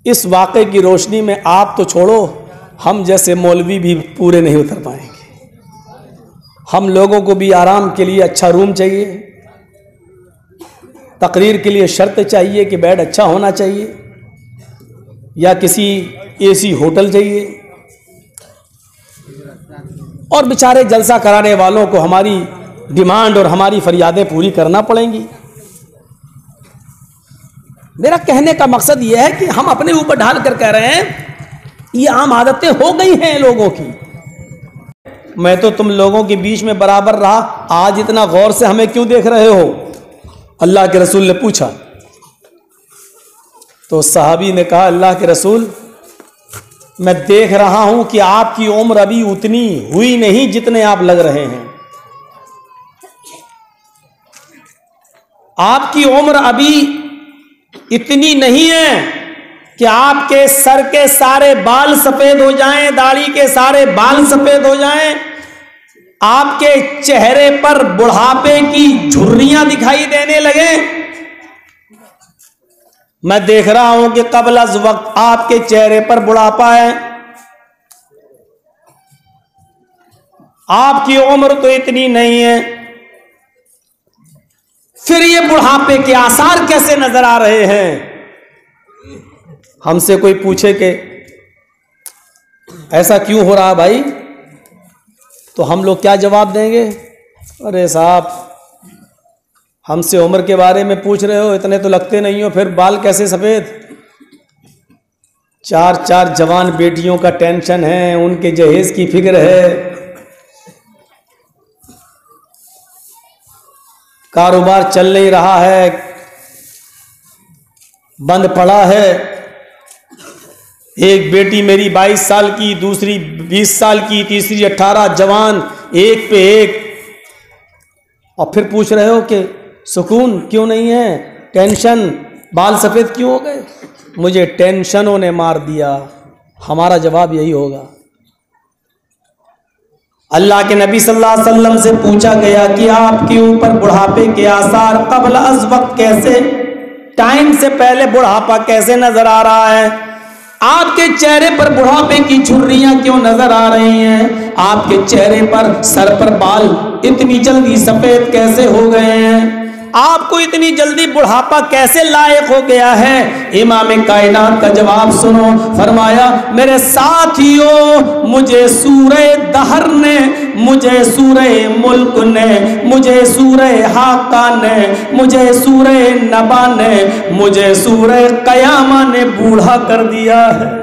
اس واقعے کی روشنی میں آپ تو چھوڑو, ہم جیسے مولوی بھی پورے نہیں اتر پائیں گے. ہم لوگوں کو بھی آرام کے لیے اچھا روم چاہیے, تقریر کے لیے شرط چاہیے کہ بیڈ اچھا ہونا چاہیے, یا کسی اے سی ہوٹل چاہیے, اور بیچارے جلسہ کرانے والوں کو ہماری ڈیمانڈ اور ہماری فریادیں پوری کرنا پڑیں گی. میرا کہنے کا مقصد یہ ہے کہ ہم اپنے اوپر ڈھال کر کہہ رہے ہیں یہ عام عادتیں ہو گئی ہیں لوگوں کی. میں تو تم لوگوں کے بیچ میں برابر رہا, آج اتنا غور سے ہمیں کیوں دیکھ رہے ہو؟ اللہ کے رسول نے پوچھا تو صحابی نے کہا اللہ کے رسول میں دیکھ رہا ہوں کہ آپ کی عمر ابھی اتنی ہوئی نہیں جتنے آپ لگ رہے ہیں. آپ کی عمر ابھی اتنی نہیں ہے کہ آپ کے سر کے سارے بال سفید ہو جائیں, داڑھی کے سارے بال سفید ہو جائیں, آپ کے چہرے پر بڑھاپے کی جھریاں دکھائی دینے لگیں. میں دیکھ رہا ہوں کہ قبل از وقت آپ کے چہرے پر بڑھاپا ہے. آپ کی عمر تو اتنی نہیں ہے, پھر یہ بڑھاپے کے آثار کیسے نظر آ رہے ہیں؟ ہم سے کوئی پوچھے کہ ایسا کیوں ہو رہا بھائی, تو ہم لوگ کیا جواب دیں گے؟ ارے صاحب ہم سے عمر کے بارے میں پوچھ رہے ہو, اتنے تو لگتے نہیں ہو, پھر بال کیسے سفید؟ 4 جوان بیٹیوں کا ٹینشن ہے, ان کے جہیز کی فکر ہے, کاروبار چل نہیں رہا ہے, بند پڑا ہے. ایک بیٹی میری 22 سال کی, دوسری 20 سال کی, تیسری 18, جوان ایک پہ ایک, اور پھر پوچھ رہے ہو کہ سکون کیوں نہیں ہے, ٹینشن, بال سفید کیوں ہو گئے؟ مجھے ٹینشنوں نے مار دیا. ہمارا جواب یہی ہوگا. اللہ کے نبی صلی اللہ علیہ وسلم سے پوچھا گیا کہ آپ کے اوپر بڑھاپے کے آثار قبل از وقت کیسے, ٹائم سے پہلے بڑھاپا کیسے نظر آ رہا ہے؟ آپ کے چہرے پر بڑھاپے کی جھریاں کیوں نظر آ رہی ہیں؟ آپ کے چہرے پر, سر پر بال اتنی جلدی سفید کیسے ہو گئے ہیں؟ آپ کو اتنی جلدی بڑھاپا کیسے لائق ہو گیا ہے؟ امام کائنات کا جواب سنو. فرمایا میرے ساتھیوں, مجھے سورہ دہر نے, مجھے سورہ ملک نے, مجھے سورہ حاقہ نے, مجھے سورہ نبا نے, مجھے سورہ قیامہ نے بوڑھا کر دیا ہے.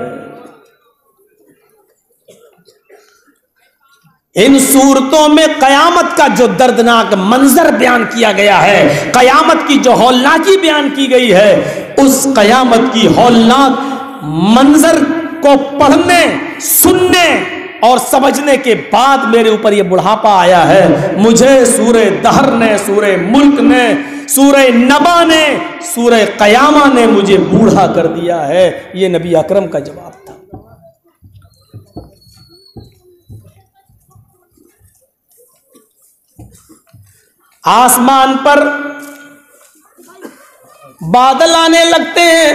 ان صورتوں میں قیامت کا جو دردناک منظر بیان کیا گیا ہے, قیامت کی جو ہولناکی بیان کی گئی ہے, اس قیامت کی ہولناک منظر کو پڑھنے, سننے اور سمجھنے کے بعد میرے اوپر یہ بڑھاپا آیا ہے. مجھے سورہ دہر نے, سورہ ملک نے, سورہ نبا نے, سورہ قیامہ نے مجھے بوڑھا کر دیا ہے. یہ نبی اکرم کا جواب تھا. آسمان پر بادل آنے لگتے ہیں,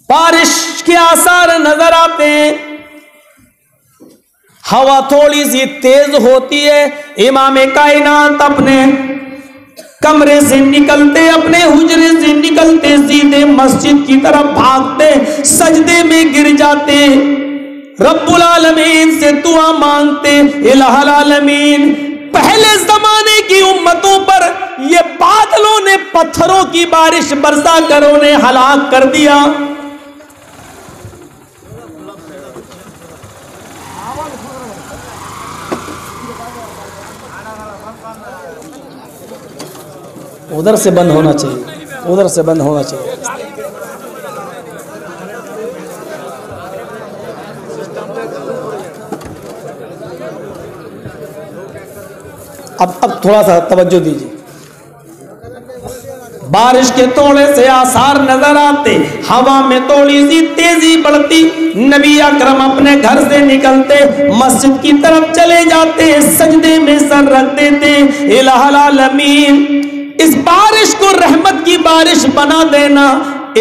بارش کے آثار نظر آتے ہیں, ہوا تھوڑی سی تیز ہوتی ہے. امام کائنات اپنے کمرے سے نکلتے, اپنے حجرے سے نکلتے, سیدھے مسجد کی طرف بھاگتے, سجدے میں گر جاتے, رب العالمین سے دعا مانگتے. الہ العالمین, پہلے زمانے کی امتوں پر یہ بادلوں نے پتھروں کی بارش برسا کر انہیں ہلاک کر دیا. ادھر سے بند ہونا چاہیے, ادھر سے بند ہونا چاہیے. اب تھوڑا سا توجہ دیجیے. بارش کے تھوڑے سے آثار نظر آتے, ہوا میں تھوڑی سی تیزی بڑھتی, نبی اکرم اپنے گھر سے نکلتے, مسجد کی طرف چلے جاتے, سجدے میں سر رکھ دیتے, الہ العالمین اس بارش کو رحمت کی بارش بنا دینا,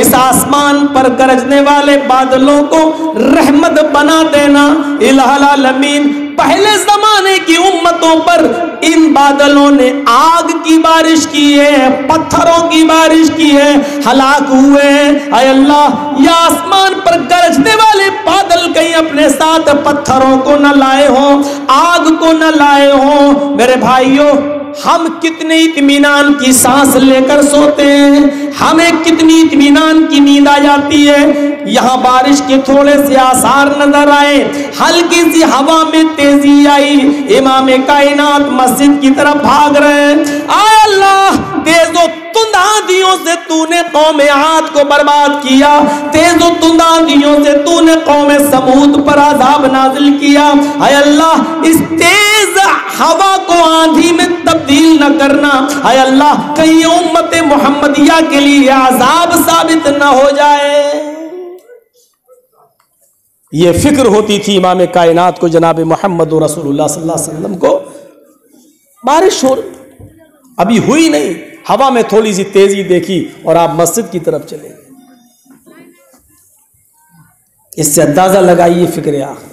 اس آسمان پر گرجنے والے بادلوں کو رحمت بنا دینا, الہ العالمین پہلے زمانے کی امتوں پر ان بادلوں نے آگ کی بارش کی ہے, پتھروں کی بارش کی ہے, ہلاک ہوئے ہیں. اے اللہ یا آسمان پر گرجنے والے بادل کہیں اپنے ساتھ پتھروں کو نہ لائے ہوں, آگ کو نہ لائے ہوں. میرے بھائیوں ہم کتنے اطمینان کی سانس لے کر سوتے ہیں, ہمیں کتنی اطمینان کی نیند آ جاتی ہے. یہاں بارش کے تھوڑے سے آثار نظر آئے, ہلکی سی ہوا میں تیزی آئی, امام کائنات مسجد کی طرف بھاگ رہے ہیں. اے اللہ تیز و تند آندھیوں سے تو نے قوم عاد کو برباد کیا, تیز و تند آندھیوں سے تو نے قوم سمود پر عذاب نازل کیا. اے اللہ اس تیز ہوا کو آندھی میں تبدیل نہ کرنا. اے اللہ کہیں امت محمدیہ کے لیے عذاب ثابت نہ ہو جائے. یہ فکر ہوتی تھی امام کائنات کو, جناب محمد رسول اللہ صلی اللہ علیہ وسلم کو. بارش ابھی ہوئی نہیں, ہوا میں تھوڑی سی تیزی دیکھی اور آپ مسجد کی طرف چلے گئے. اس سے اندازہ لگائیے فکر آخرت.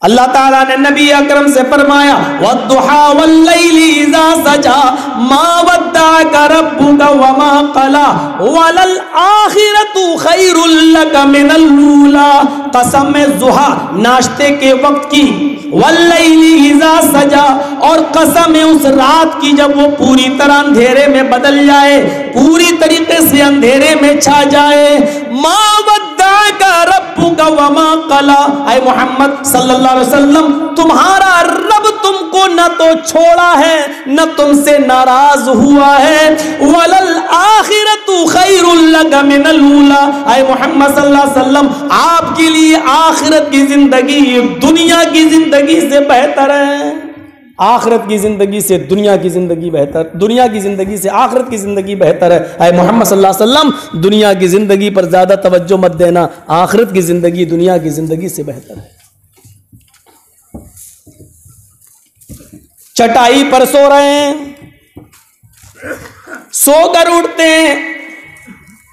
اللہ تعالیٰ نے نبی اکرم سے فرمایا وَالضُّحَىٰ وَاللَّيْلِ إِذَا سَجَىٰ مَا وَدَّعَكَ رَبُّكَ وَمَا قَلَىٰ وَلَلْآخِرَةُ خَيْرٌ لَكَ مِنَ الْأُولَىٰ. قسم ضحیٰ ناشتے کے وقت کی, وَاللَّيْلِ إِذَا سَجَىٰ اور قسم اس رات کی جب وہ پوری طرح اندھیرے میں بدل جائے, پوری طریقے سے اندھیرے میں چھا جائے. مَا وَدَّعَكَ رَبُّكَ وَمَا قَلَىٰ. اے محمد صلی اللہ علیہ وسلم تمہارا رب تم کو نہ تو چھوڑا ہے نہ تم سے ناراض ہوا ہے. وَلَلْآخِرَةُ خَيْرٌ لَكَ مِنَ الْأُولَىٰ. اے محمد صلی اللہ علیہ وسلم آپ کے لیے آخرت کی زندگی دنیا کی زندگی سے بہتر ہے. آخرت کی زندگی سے دنیا کی زندگی بہتر, دنیا کی زندگی سے آخرت کی زندگی بہتر ہے. اے محمد صلی اللہ علیہ وسلم دنیا کی زندگی پر زیادہ توجہ مت دینا, آخرت کی زندگی دنیا کی زندگی سے بہتر ہے. چٹائی پر سو رہے ہیں, سو کر اٹھتے ہیں,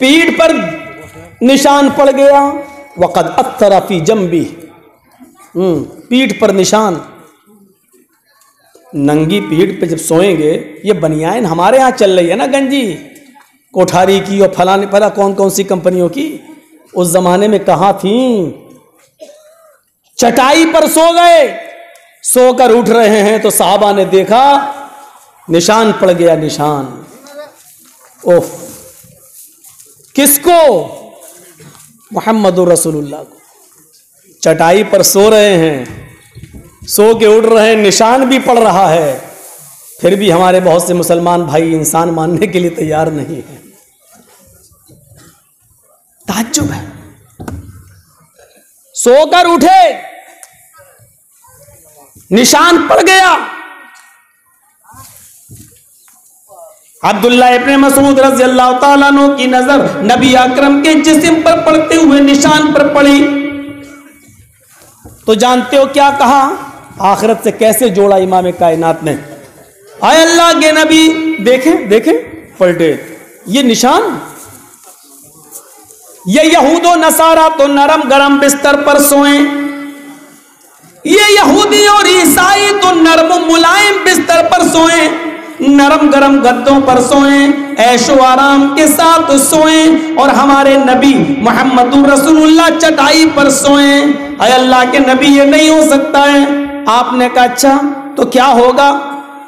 پیٹھ پر نشان پڑ گیا. وقد اثر فی جنبی, پیٹھ پر نشان. ننگی پیٹھ پہ جب سوئیں گے, یہ بنیائن ہمارے ہاں چل رہی ہے نا گنجی, کوٹھاری کی اور فلانے پھلا کون کون سی کمپنیوں کی, اس زمانے میں کہاں تھیں. چٹائی پر سو گئے, سو کر اٹھ رہے ہیں تو صحابہ نے دیکھا نشان پڑ گیا. نشان اوف, کس کو؟ محمد رسول اللہ کو. چٹائی پر سو رہے ہیں, سو کے اٹھ رہے ہیں, نشان بھی پڑ رہا ہے, پھر بھی ہمارے بہت سے مسلمان بھائی انسان ماننے کے لیے تیار نہیں ہیں. تعجب ہے. سو کر اٹھے, نشان پڑ گیا. عبداللہ ابن مسعود رضی اللہ تعالیٰ عنہ کی نظر نبی اکرم کے جسم پر پڑتے ہوئے نشان پر پڑی تو جانتے ہو کیا کہا؟ آخرت سے کیسے جوڑا امام کائنات نے. اے اللہ کے نبی دیکھیں دیکھیں پلٹے, یہ نشان. یہ یہود و نصارہ تو نرم گرم بستر پر سوئیں, یہ یہودی اور عیسائی تو نرم و ملائم بستر پر سوئیں, نرم گرم گدوں پر سوئیں, عیش و آرام کے ساتھ سوئیں, اور ہمارے نبی محمد رسول اللہ چٹائی پر سوئیں. اے اللہ کے نبی یہ نہیں ہو سکتا ہے. آپ نے کہا اچھا تو کیا ہوگا؟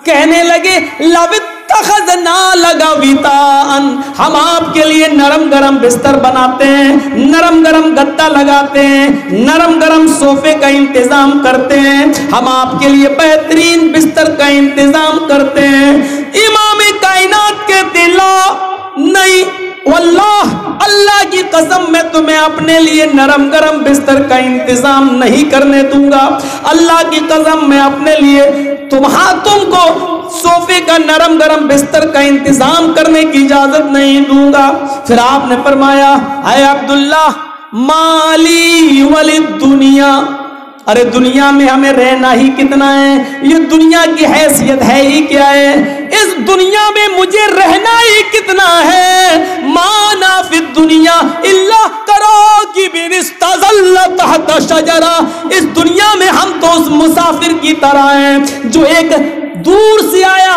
کہنے لگے لَوِ اتَّخَذْنَا لَكَ وِطَاءً, ہم آپ کے لیے نرم گرم بستر بناتے ہیں, نرم گرم گدا لگاتے ہیں, نرم گرم صوفے کا انتظام کرتے ہیں, ہم آپ کے لیے بہترین بستر کا انتظام کرتے ہیں. امام کائنات کے دلا نہیں, واللہ اللہ کی قسم میں تمہیں اپنے لیے نرم گرم بستر کا انتظام نہیں کرنے دوں گا، اللہ کی قسم میں اپنے لیے تم کو صوفے کا نرم گرم بستر کا انتظام کرنے کی اجازت نہیں دوں گا۔ پھر آپ نے فرمایا اے عبداللہ مالی وللدنیا، ارے دنیا میں ہمیں رہنا ہی کتنا ہے، یہ دنیا کی حیثیت ہے ہی کیا ہے، اس دنیا میں مجھے رہنا ہی کتنا ہے، مانا فی الدنیا الا کراکب استظل تحت شجرہ، اس دنیا میں ہم تو اس مسافر کی طرح ہیں جو ایک دور سے آیا،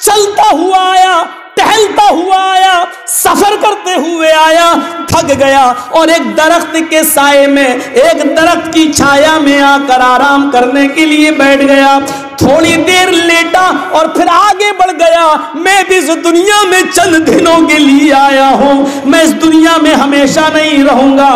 چلتا ہوا آیا، ٹہلتا ہوا آیا، سفر کرتے ہوئے آیا، تھک گیا اور ایک درخت کے سائے میں، ایک درخت کی چھایا میں آ کر آرام کرنے کے لیے بیٹھ گیا، تھوڑی دیر لیٹا اور پھر آگے بڑھ گیا۔ میں بھی اس دنیا میں چند دنوں کے لیے آیا ہوں، میں اس دنیا میں ہمیشہ نہیں رہوں گا،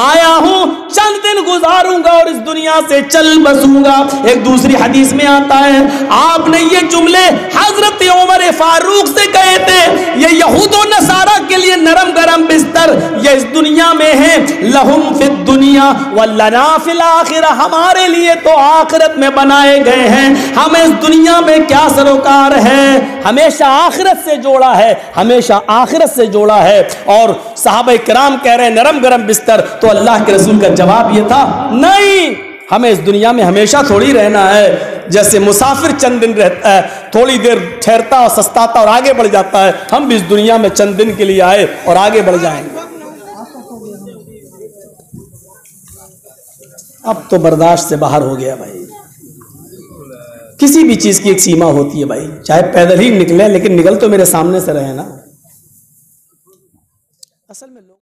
آیا ہوں چند دن گزاروں گا اور اس دنیا سے چل بسوں گا۔ ایک دوسری حدیث میں آتا ہے آپ نے یہ جملے حضرت عمر فاروق سے کہے تھے، یہ یہود و نصارہ کے لیے نرم گرم بستر یہ اس دنیا میں ہے، لہم فی الدنیا ولنا فی الآخرہ، ہمارے لیے تو آخرت میں بنائے گئے ہیں، ہمیں اس دنیا میں کیا سروکار ہے، ہمیشہ آخرت سے جوڑا ہے، ہمیشہ آخرت سے جوڑا ہے۔ اور صحابہ کرام کہہ رہے ہیں نرم گرم بستر، تو اللہ کے رسول کا جواب یہ تھا نہیں، ہمیں اس دنیا میں ہمیشہ تھوڑی رہنا ہے، جیسے مسافر چند دن رہتا ہے، تھوڑی دیر ٹھہرتا اور سستاتا اور آگے بڑھ جاتا ہے، ہم بھی اس دنیا میں چند دن کے لیے آئے اور آگے بڑھ جائیں گے۔ اب تو برداشت سے باہر ہو گیا بھائی، کسی بھی چیز کی ایک سیما ہوتی ہے بھائی، چاہے پیدل ہی نکلے لیکن نکل تو میرے سامنے سے رہے نا۔